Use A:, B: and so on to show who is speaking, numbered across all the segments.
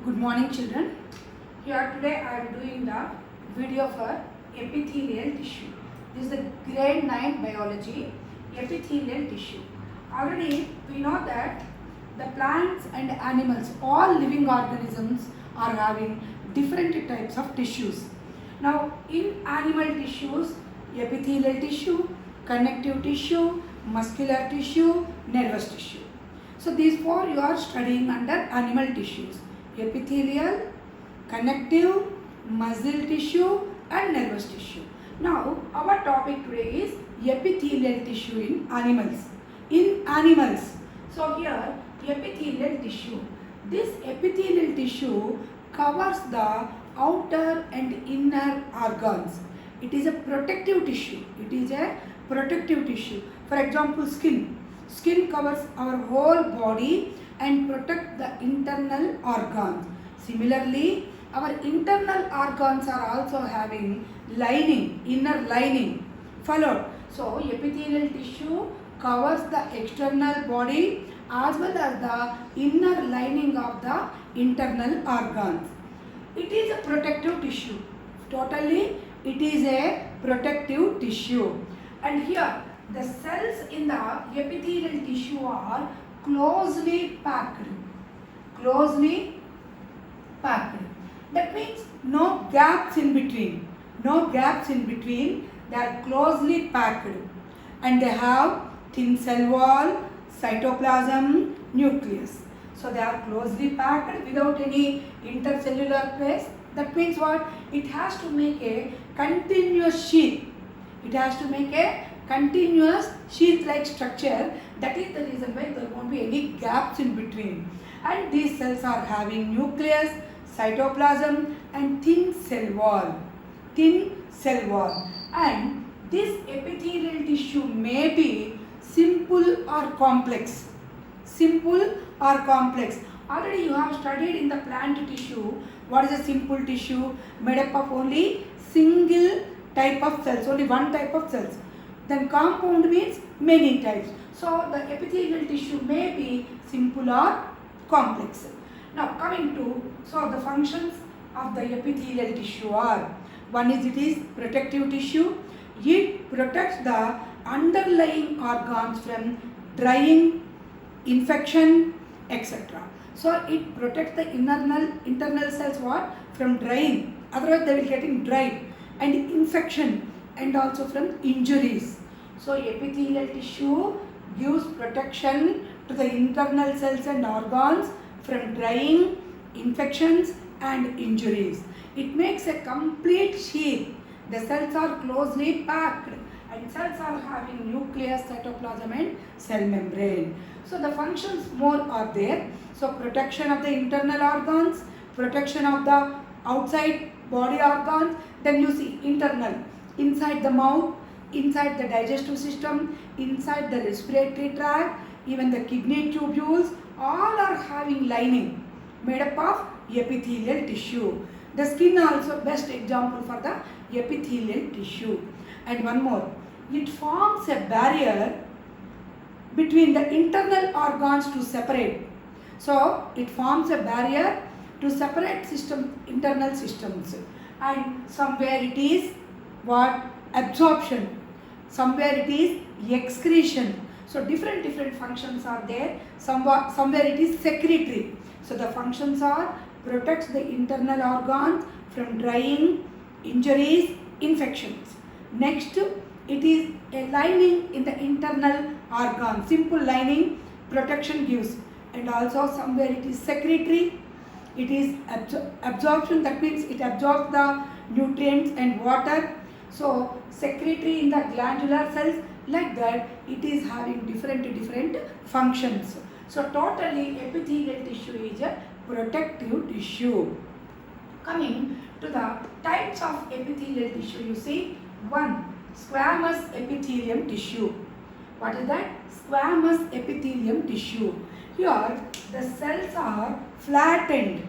A: Good morning children. Here today I am doing the video for epithelial tissue. This is the grade 9 biology epithelial tissue. Already we know that the plants and animals, all living organisms are having different types of tissues. Now in animal tissues, epithelial tissue, connective tissue, muscular tissue, nervous tissue. So these four you are studying under animal tissues. Epithelial, connective, muscle tissue and nervous tissue. Now our topic today is epithelial tissue in animals. In animals, so here epithelial tissue. This epithelial tissue covers the outer and inner organs. It is a protective tissue. It is a protective tissue. For example, skin. Skin covers our whole body and protect the internal organs. Similarly, our internal organs are also having lining, inner lining, followed. So, epithelial tissue covers the external body as well as the inner lining of the internal organs. It is a protective tissue. Totally, it is a protective tissue. And here, the cells in the epithelial tissue are closely packed. Closely packed. That means no gaps in between. No gaps in between. They are closely packed. And they have thin cell wall, cytoplasm, nucleus. So they are closely packed without any intercellular space. That means what? It has to make a continuous sheath. It has to make a continuous sheath-like structure. That is the reason why there won't be any gaps in between. And these cells are having nucleus, cytoplasm and thin cell wall. Thin cell wall. And this epithelial tissue may be simple or complex. Simple or complex. Already you have studied in the plant tissue. What is a simple tissue? Made up of only single type of cells. Only one type of cells. Then compound means many types. So the epithelial tissue may be simple or complex. Now coming to, so the functions of the epithelial tissue are, one is it is protective tissue. It protects the underlying organs from drying, infection, etc. So it protects the internal cells what? From drying. Otherwise they will getting dried. And infection and also from injuries. So epithelial tissue gives protection to the internal cells and organs from drying, infections and injuries. It makes a complete sheath. The cells are closely packed and cells are having nucleus, cytoplasm and cell membrane. So the functions more are there. So protection of the internal organs, protection of the outside body organs, then you see internal, inside the mouth, inside the digestive system, inside the respiratory tract, even the kidney tubules, all are having lining made up of epithelial tissue. The skin also best example for the epithelial tissue. And one more, it forms a barrier between the internal organs to separate. So it forms a barrier to separate internal systems. And somewhere it is what? Absorption. Somewhere it is excretion. So different functions are there. Somewhere it is secretory. So the functions are protects the internal organs from drying, injuries, infections. Next, it is a lining in the internal organ. Simple lining, protection gives. And also somewhere it is secretory. It is absorption, that means it absorbs the nutrients and water. So secretory in the glandular cells, like that it is having different functions. So totally epithelial tissue is a protective tissue. Coming to the types of epithelial tissue, you see, one, squamous epithelium tissue. What is that? Squamous epithelium tissue. Here the cells are flattened.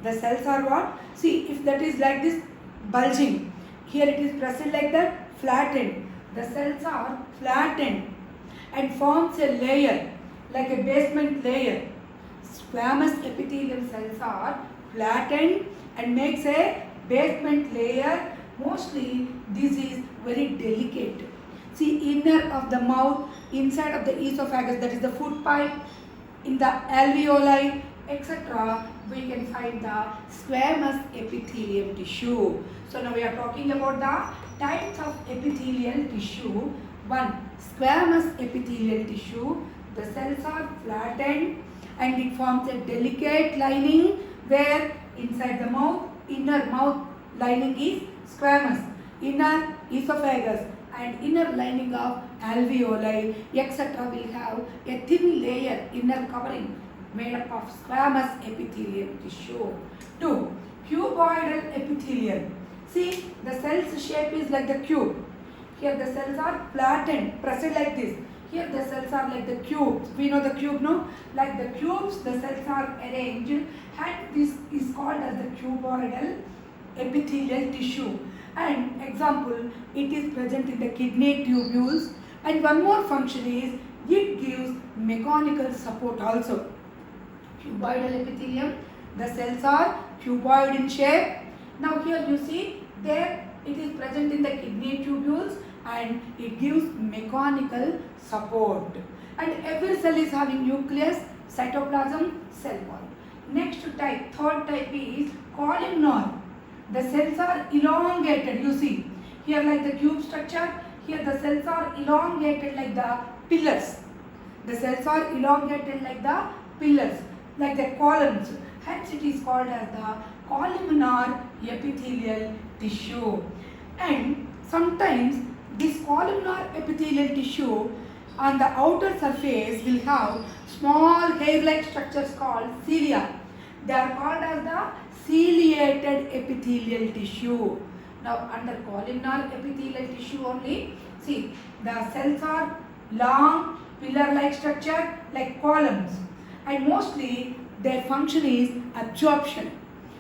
A: The cells are what? See, if that is like this bulging, here it is pressed like that, flattened. The cells are flattened and forms a layer, like a basement layer. Squamous epithelial cells are flattened and makes a basement layer. Mostly this is very delicate. See, inner of the mouth, inside of the esophagus, that is the food pipe, in the alveoli, etc., we can find the squamous epithelium tissue. So now we are talking about the types of epithelial tissue. One, squamous epithelial tissue. The cells are flattened and it forms a delicate lining where inside the mouth, inner mouth lining is squamous, inner esophagus and inner lining of alveoli, etc. will have a thin layer, inner covering made up of squamous epithelial tissue. 2. Cuboidal epithelium. See, the cell's shape is like the cube. Here the cells are flattened, pressed like this. Here the cells are like the cubes. We know the cube, no? Like the cubes, the cells are arranged and this is called as the cuboidal epithelial tissue. And example, it is present in the kidney tubules. And one more function is, it gives mechanical support also. Cuboidal epithelium, the cells are cuboid in shape. Now here you see, there it is present in the kidney tubules and it gives mechanical support. And every cell is having nucleus, cytoplasm, cell wall. Next type, third type is columnar. The cells are elongated, you see. Here like the cube structure, here the cells are elongated like the pillars. The cells are elongated like the pillars, like the columns. Hence it is called as the columnar epithelial tissue. And sometimes this columnar epithelial tissue on the outer surface will have small hair-like structures called cilia. They are called as the ciliated epithelial tissue. Now under columnar epithelial tissue only, see the cells are long pillar-like structure like columns and mostly their function is absorption.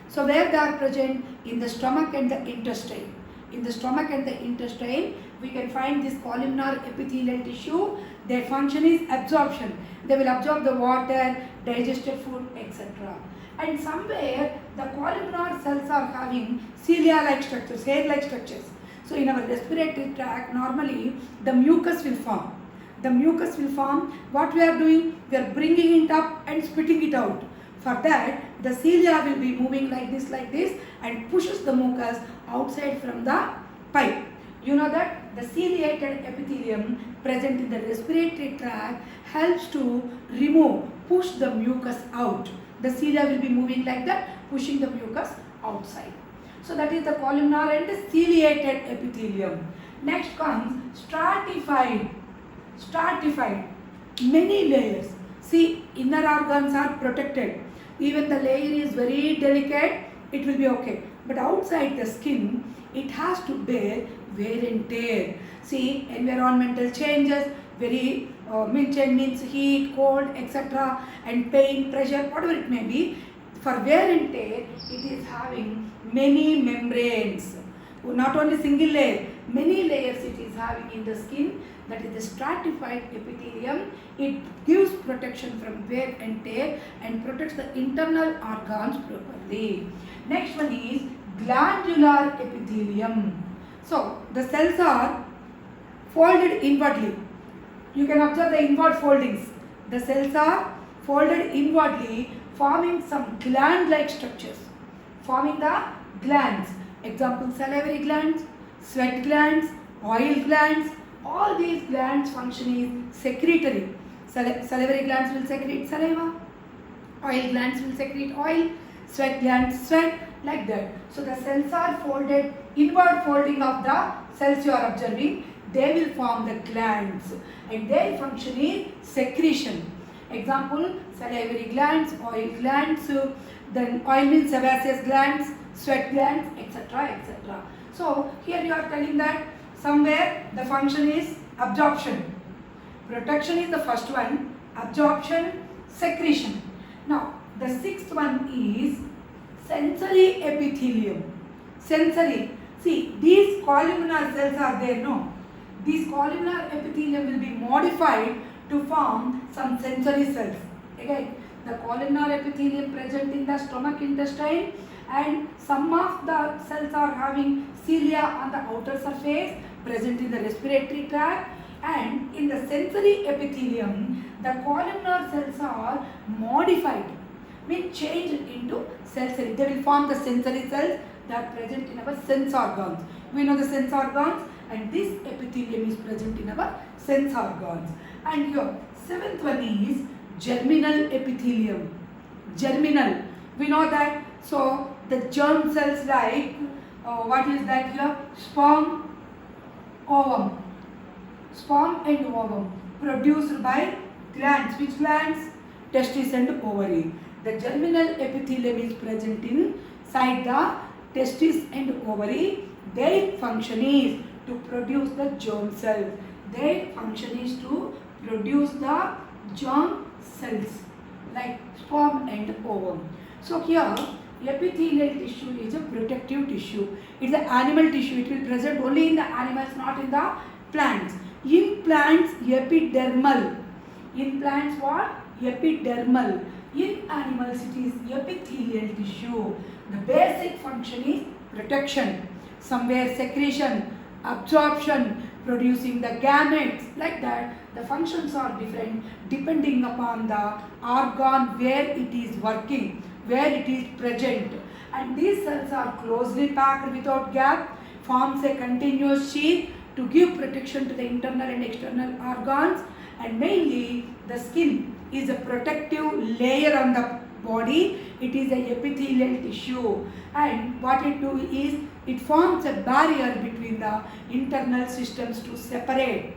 A: So where they are present in the stomach and the intestine. In the stomach and the intestine, we can find this columnar epithelial tissue. Their function is absorption. They will absorb the water, digested food, etc. And somewhere the columnar cells are having cilia-like structures, hair-like structures. So in our respiratory tract, normally the mucus will form. The mucus will form. What we are doing? We are bringing it up and spitting it out. For that, the cilia will be moving like this and pushes the mucus outside from the pipe. You know that the ciliated epithelium present in the respiratory tract helps to push the mucus out. The cilia will be moving like that, pushing the mucus outside. So that is the columnar and the ciliated epithelium. Next comes stratified. Stratified. Many layers. See, inner organs are protected. Even the layer is very delicate, it will be okay. But outside the skin, it has to bear wear and tear. See, environmental changes, means heat, cold, etc. and pain, pressure, whatever it may be. For wear and tear, it is having many membranes. Not only single layer, many layers it is having in the skin. That is the stratified epithelium. It gives protection from wear and tear and protects the internal organs properly. Next one is glandular epithelium. So the cells are folded inwardly. You can observe the inward foldings. The cells are folded inwardly, forming some gland-like structures. Forming the glands. Example, salivary glands, sweat glands, oil glands. All these glands function is secretory. Salivary glands will secrete saliva, oil glands will secrete oil, sweat glands sweat, like that. So the cells are folded, inward folding of the cells you are observing, they will form the glands and their function is secretion. Example, salivary glands, oil glands, then oil means sebaceous glands, sweat glands, etc. etc. So here you are telling that somewhere the function is absorption. Protection is the first one, absorption, secretion. Now the sixth one is sensory epithelium. Sensory. See, these columnar cells are there, no? These columnar epithelium will be modified to form some sensory cells. Okay? the columnar epithelium present in the stomach intestine, and some of the cells are having cilia on the outer surface present in the respiratory tract, and in the sensory epithelium the columnar cells are modified, mean changed into sensory. They will form the sensory cells that are present in our sense organs. We know the sense organs, and this epithelium is present in our sense organs. And your seventh one is germinal epithelium. Germinal, we know that. So the germ cells like what is that here? Sperm, ovum. Sperm and ovum produced by glands. Which glands? Testis and ovary. The germinal epithelium is present inside the testis and ovary. Their function is to produce the germ cells. Their function is to produce the germ cells like sperm and ovum. So here epithelial tissue is a protective tissue. It is an animal tissue. It will present only in the animals, not in the plants. In plants, epidermal. In plants, what? Epidermal. In animals, it is epithelial tissue. The basic function is protection, somewhere secretion, absorption, producing the gametes, like that. The functions are different depending upon the organ where it is working, where it is present. And these cells are closely packed without gap, forms a continuous sheath to give protection to the internal and external organs. And mainly the skin is a protective layer on the body. It is a epithelial tissue, and what it do is it forms a barrier between the internal systems to separate.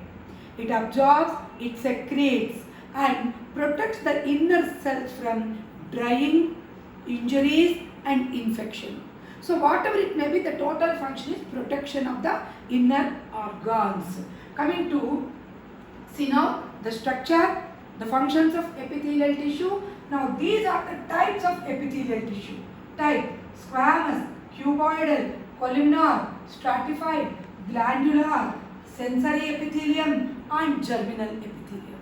A: It absorbs, it secretes, and protects the inner cells from drying, injuries and infection. So whatever it may be, the total function is protection of the inner organs. Coming to see now the structure, the functions of epithelial tissue. Now these are the types of epithelial tissue. Type: squamous, cuboidal, columnar, stratified, glandular, sensory epithelium and germinal epithelium.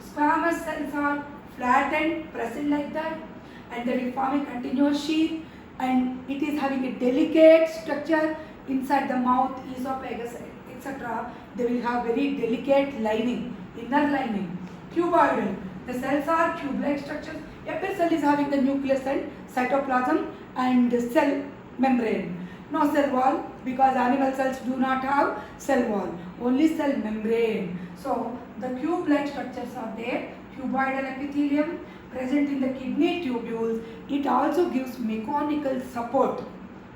A: Squamous cells are flattened, present like that, and they will form a continuous sheath, and it is having a delicate structure inside the mouth, esophagus, etc. They will have very delicate lining, inner lining. Cuboidal, the cells are tube-like structures. Every cell is having the nucleus and cytoplasm and cell membrane. No cell wall, because animal cells do not have cell wall, only cell membrane. So the cube-like structures are there. Cuboidal epithelium present in the kidney tubules. It also gives mechanical support.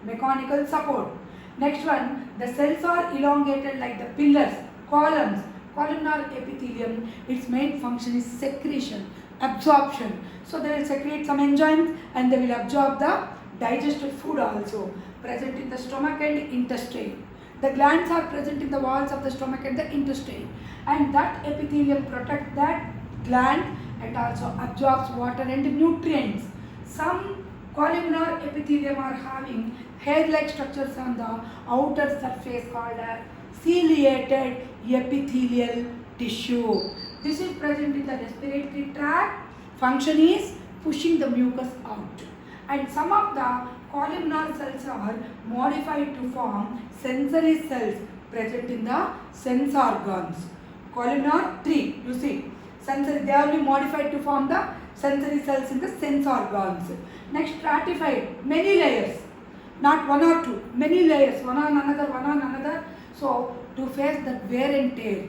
A: Mechanical support. Next one, the cells are elongated like the pillars, columns. Columnar epithelium, its main function is secretion, absorption. So they will secrete some enzymes and they will absorb the digested food also. Present in the stomach and intestine. The glands are present in the walls of the stomach and the intestine. And that epithelium protects that gland and also absorbs water and nutrients. Some columnar epithelium are having hair-like structures on the outer surface called as ciliated epithelial tissue. This is present in the respiratory tract. Function is pushing the mucus out. And some of the columnar cells are modified to form sensory cells present in the sense organs. Columnar 3, you see. Sensory, they are only modified to form the sensory cells in the sense organs. Next, stratified, many layers. Not one or two, many layers, one on another, one on another. So, to face that wear and tear,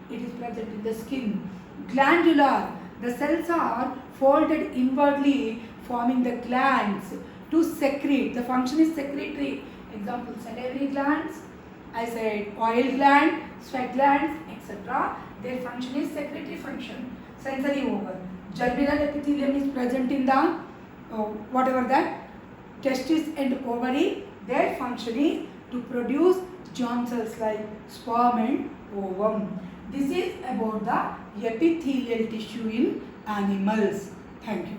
A: it is present in the skin. Glandular, the cells are folded inwardly, forming the glands to secrete. The function is secretory. Example, salivary glands, I said oil gland, sweat glands, etc. Their function is secretory function. Sensory organ. Germinal epithelium is present in the whatever that testis and ovary. Their function is to produce germ cells like sperm and ovum. This is about the epithelial tissue in animals. Thank you.